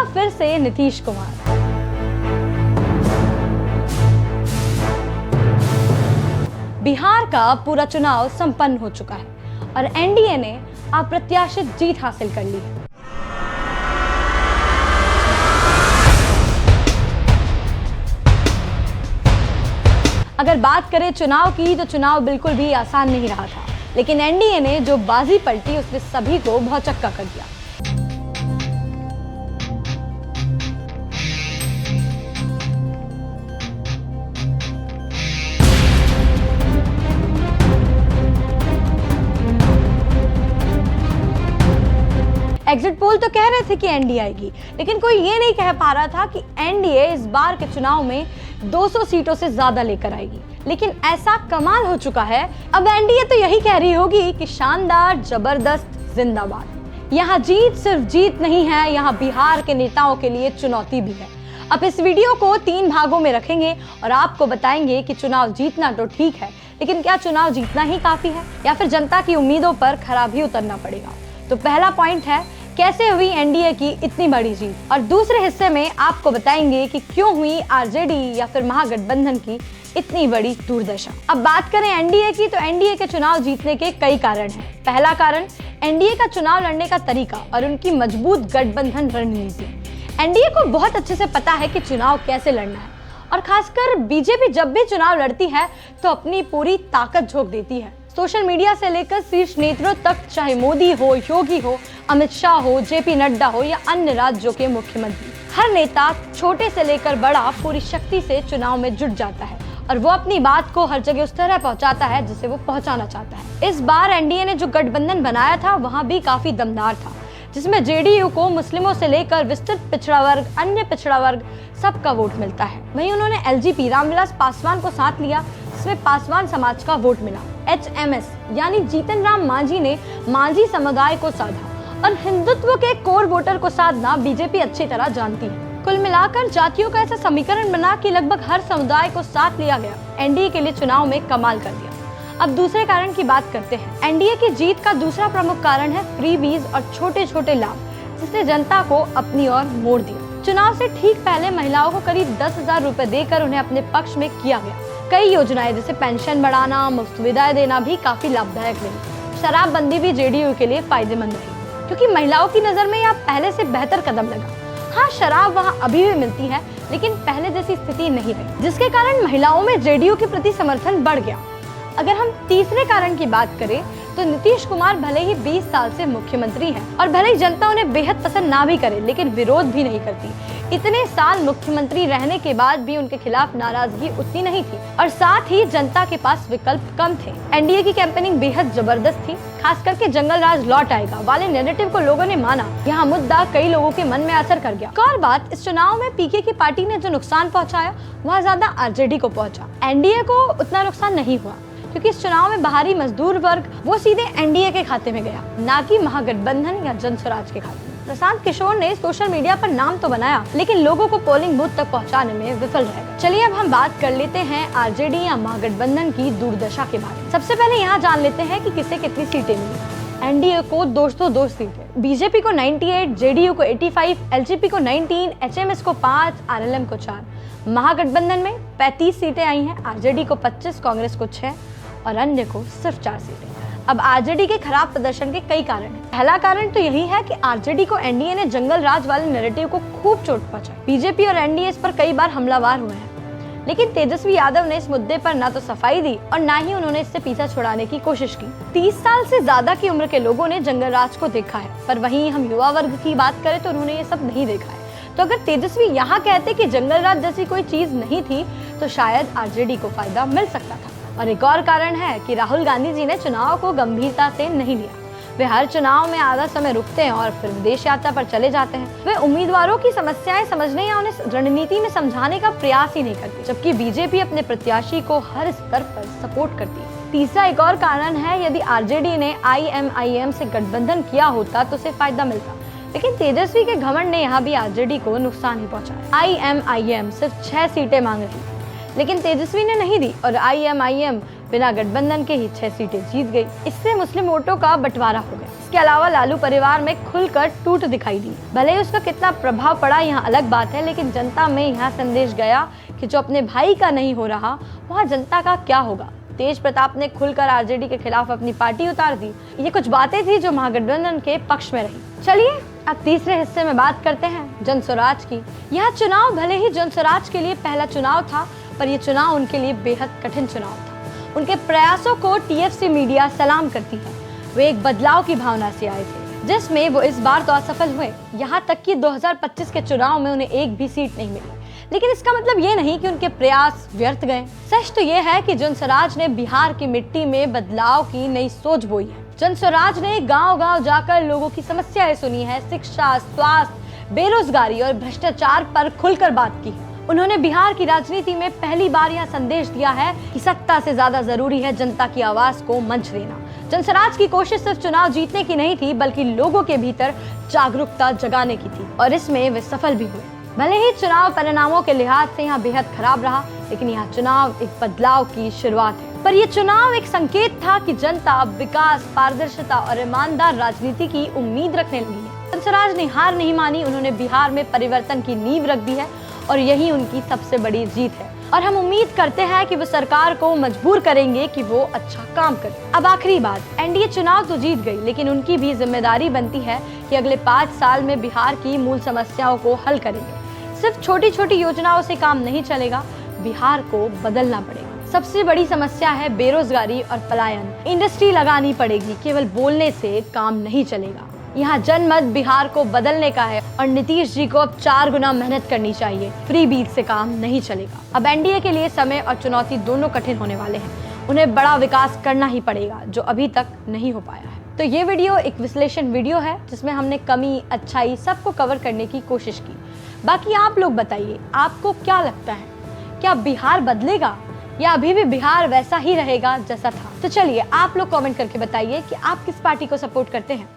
फिर से नीतीश कुमार। बिहार का पूरा चुनाव संपन्न हो चुका है और एनडीए ने अप्रत्याशित जीत हासिल कर ली है। अगर बात करें चुनाव की, तो चुनाव बिल्कुल भी आसान नहीं रहा था, लेकिन एनडीए ने जो बाजी पलटी उसने सभी को भौचक्का कर दिया। एग्जिट पोल तो कह रहे थे कि एनडीए आएगी, लेकिन कोई ये नहीं कह पा रहा था कि एनडीए इस बार के चुनाव में 200 सीटों से ज्यादा लेकर आएगी। लेकिन ऐसा कमाल हो चुका है, अब एनडीए तो यही कह रही होगी कि शानदार, जबरदस्त, जिंदाबाद। यहाँ जीत सिर्फ जीत नहीं है, यहाँ बिहार के नेताओं के लिए चुनौती भी है। अब इस वीडियो को 3 भागों में रखेंगे और आपको बताएंगे कि चुनाव जीतना तो ठीक है, लेकिन क्या चुनाव जीतना ही काफी है या फिर जनता की उम्मीदों पर खरा भी उतरना पड़ेगा। तो पहला पॉइंट है, कैसे हुई एनडीए की इतनी बड़ी जीत, और दूसरे हिस्से में आपको बताएंगे कि क्यों हुई आरजेडी या फिर महागठबंधन की इतनी बड़ी दुर्दशा। अब बात करें एनडीए की, तो एनडीए के चुनाव जीतने के कई कारण हैं। पहला कारण, एनडीए का चुनाव लड़ने का तरीका और उनकी मजबूत गठबंधन रणनीति। एनडीए को बहुत अच्छे से पता है कि चुनाव कैसे लड़ना है, और खासकर बीजेपी जब भी चुनाव लड़ती है तो अपनी पूरी ताकत झोंक देती है। सोशल मीडिया से लेकर शीर्ष नेतृत्व तक, चाहे मोदी हो, योगी हो, अमित शाह हो, जेपी नड्डा हो या अन्य राज्यों के मुख्यमंत्री, हर नेता छोटे से लेकर बड़ा पूरी शक्ति से चुनाव में जुट जाता है और वो अपनी बात को हर जगह उस तरह पहुंचाता है जिसे वो पहुंचाना चाहता है। इस बार एनडीए ने जो गठबंधन बनाया था वहां भी काफी दमदार था, जिसमें जेडीयू को मुस्लिमों से लेकर विस्तृत पिछड़ा वर्ग, अन्य पिछड़ा वर्ग सबका वोट मिलता है। वहीं उन्होंने एलजेपी रामविलास पासवान को साथ लिया, जिसमें पासवान समाज का वोट मिला। एचएमएस यानी जीतन राम मांझी ने मांझी समुदाय को साधा, और हिंदुत्व के कोर वोटर को साधना बीजेपी अच्छी तरह जानती है। कुल मिलाकर जातियों का ऐसा समीकरण बना कि लगभग हर समुदाय को साथ लिया गया, एनडीए के लिए चुनाव में कमाल कर दिया। अब दूसरे कारण की बात करते हैं। एनडीए की जीत का दूसरा प्रमुख कारण है फ्रीबीज और छोटे छोटे लाभ, जिसने जनता को अपनी ओर मोड़ दिया। चुनाव से ठीक पहले महिलाओं को करीब 10,000 रुपए देकर उन्हें अपने पक्ष में किया गया। कई योजनाएं जैसे पेंशन बढ़ाना, मुफ्त विदाएं देना भी काफी लाभदायक रही। शराबबंदी भी जेडीयू के लिए फायदेमंद रही, क्योंकि महिलाओं की नजर में यह पहले से बेहतर कदम लगा। हाँ, शराब वहाँ अभी भी मिलती है, लेकिन पहले जैसी स्थिति नहीं रही, जिसके कारण महिलाओं में जेडीयू के प्रति समर्थन बढ़ गया। अगर हम तीसरे कारण की बात करें, तो नीतीश कुमार भले ही 20 साल से मुख्यमंत्री हैं और भले ही जनता उन्हें बेहद पसंद ना भी करे, लेकिन विरोध भी नहीं करती। इतने साल मुख्यमंत्री रहने के बाद भी उनके खिलाफ नाराजगी उतनी नहीं थी, और साथ ही जनता के पास विकल्प कम थे। एनडीए की कैंपेनिंग बेहद जबरदस्त थी, खास करके जंगल राज लौट आएगा वाले नैरेटिव को लोगों ने माना। यहाँ मुद्दा कई लोगों के मन में असर कर गया। एक और बात, इस चुनाव में पीके की पार्टी ने जो नुकसान पहुँचाया वह ज्यादा आरजेडी को पहुँचा। एनडीए को उतना नुकसान नहीं हुआ, क्योंकि इस चुनाव में बाहरी मजदूर वर्ग वो सीधे एनडीए के खाते में गया, ना कि महागठबंधन या जनस्वराज के खाते में। प्रशांत किशोर ने सोशल मीडिया पर नाम तो बनाया, लेकिन लोगों को पोलिंग बूथ तक पहुंचाने में विफल रह गए। चलिए अब हम बात कर लेते हैं आरजेडी या महागठबंधन की दुर्दशा के बारे में। सबसे पहले यहाँ जान लेते हैं कि किसे कितनी सीटें मिली। एनडीए को 202 सीटें, बीजेपी को 98, जेडीयू को 85, एलजेपी को 19, एचएमएस को 5, आरएलएम को 4। महागठबंधन में 35 सीटें आई हैं, आरजेडी को 25, कांग्रेस को 6 और अन्य को सिर्फ 4 सीटें। अब आरजेडी के खराब प्रदर्शन के कई कारण हैं। पहला कारण तो यही है कि आरजेडी को एनडीए ने जंगल राज वाले नैरेटिव को खूब चोट पहुंचाई। बीजेपी और एनडीए इस पर कई बार हमलावर हुए हैं, लेकिन तेजस्वी यादव ने इस मुद्दे पर ना तो सफाई दी और ना ही उन्होंने इससे पीछा छुड़ाने की कोशिश की। 30 साल से ज्यादा की उम्र के लोगों ने जंगल राज को देखा है, पर वहीं हम युवा वर्ग की बात करें तो उन्होंने ये सब नहीं देखा है। तो अगर तेजस्वी यहाँ कहते कि जंगल राज जैसी कोई चीज नहीं थी, तो शायद आरजेडी को फायदा मिल सकता था। और एक और कारण है कि राहुल गांधी जी ने चुनाव को गंभीरता से नहीं लिया। वे हर चुनाव में आधा समय रुकते हैं और फिर विदेश यात्रा पर चले जाते हैं। वे उम्मीदवारों की समस्याएं समझने या उन्हें रणनीति में समझाने का प्रयास ही नहीं करते, जबकि बीजेपी अपने प्रत्याशी को हर स्तर पर सपोर्ट करती है। तीसरा एक और कारण है, यदि आरजेडी ने आईएमआईएम से गठबंधन किया होता तो उसे फायदा मिलता, लेकिन तेजस्वी के घमंड ने यहाँ भी आरजेडी को नुकसान ही पहुंचाया। आईएमआईएम सिर्फ 6 सीटें मांग रही, लेकिन तेजस्वी ने नहीं दी और आईएमआईएम बिना गठबंधन के ही 6 सीटें जीत गई। इससे मुस्लिम वोटों का बंटवारा हो गया। इसके अलावा लालू परिवार में खुलकर टूट दिखाई दी। भले ही उसका कितना प्रभाव पड़ा यहाँ अलग बात है, लेकिन जनता में यहाँ संदेश गया कि जो अपने भाई का नहीं हो रहा, वहाँ जनता का क्या होगा। तेज प्रताप ने खुलकर आरजेडी के खिलाफ अपनी पार्टी उतार दी। ये कुछ बातें थी जो महागठबंधन के पक्ष में रही। चलिए अब तीसरे हिस्से में बात करते हैं जनस्वराज की। यह चुनाव भले ही जनस्वराज के लिए पहला चुनाव था, पर यह चुनाव उनके लिए बेहद कठिन चुनाव था। उनके प्रयासों को टीएफसी मीडिया सलाम करती है। वे एक बदलाव की भावना से आए थे, जिसमें वो इस बार तो असफल हुए। यहाँ तक कि 2025 के चुनाव में उन्हें एक भी सीट नहीं मिली, लेकिन इसका मतलब ये नहीं कि उनके प्रयास व्यर्थ गए। सच तो ये है कि जनस्वराज ने बिहार की मिट्टी में बदलाव की नई सोच बोई है। जनस्वराज ने गांव-गांव जाकर लोगों की समस्याएं सुनी है, शिक्षा, स्वास्थ्य, बेरोजगारी और भ्रष्टाचार पर खुलकर बात की। उन्होंने बिहार की राजनीति में पहली बार यह संदेश दिया है कि सत्ता से ज्यादा जरूरी है जनता की आवाज को मंच देना। जनस्वराज की कोशिश सिर्फ चुनाव जीतने की नहीं थी, बल्कि लोगों के भीतर जागरूकता जगाने की थी, और इसमें वे सफल भी हुए। भले ही चुनाव परिणामों के लिहाज से यहाँ बेहद खराब रहा, लेकिन यहाँ चुनाव एक बदलाव की शुरुआत है। पर यह चुनाव एक संकेत था कि जनता अब विकास, पारदर्शिता और ईमानदार राजनीति की उम्मीद रखने लगी है। जनस्वराज ने हार नहीं मानी, उन्होंने बिहार में परिवर्तन की नींव रख दी है, और यही उनकी सबसे बड़ी जीत है। और हम उम्मीद करते हैं कि वो सरकार को मजबूर करेंगे कि वो अच्छा काम करे। अब आखिरी बात, एनडीए चुनाव तो जीत गई, लेकिन उनकी भी जिम्मेदारी बनती है कि अगले 5 साल में बिहार की मूल समस्याओं को हल करेंगे। सिर्फ छोटी छोटी योजनाओं से काम नहीं चलेगा, बिहार को बदलना पड़ेगा। सबसे बड़ी समस्या है बेरोजगारी और पलायन। इंडस्ट्री लगानी पड़ेगी, केवल बोलने से काम नहीं चलेगा। यहाँ जनमत बिहार को बदलने का है, और नीतीश जी को अब 4 गुना मेहनत करनी चाहिए। फ्री बीज से काम नहीं चलेगा। अब एनडीए के लिए समय और चुनौती दोनों कठिन होने वाले हैं। उन्हें बड़ा विकास करना ही पड़ेगा, जो अभी तक नहीं हो पाया है। तो ये वीडियो एक विश्लेषण वीडियो है, जिसमें हमने कमी, अच्छाई सबको कवर करने की कोशिश की। बाकी आप लोग बताइए, आपको क्या लगता है, क्या बिहार बदलेगा या अभी भी बिहार वैसा ही रहेगा जैसा था? तो चलिए आप लोग कमेंट करके बताइए कि आप किस पार्टी को सपोर्ट करते हैं।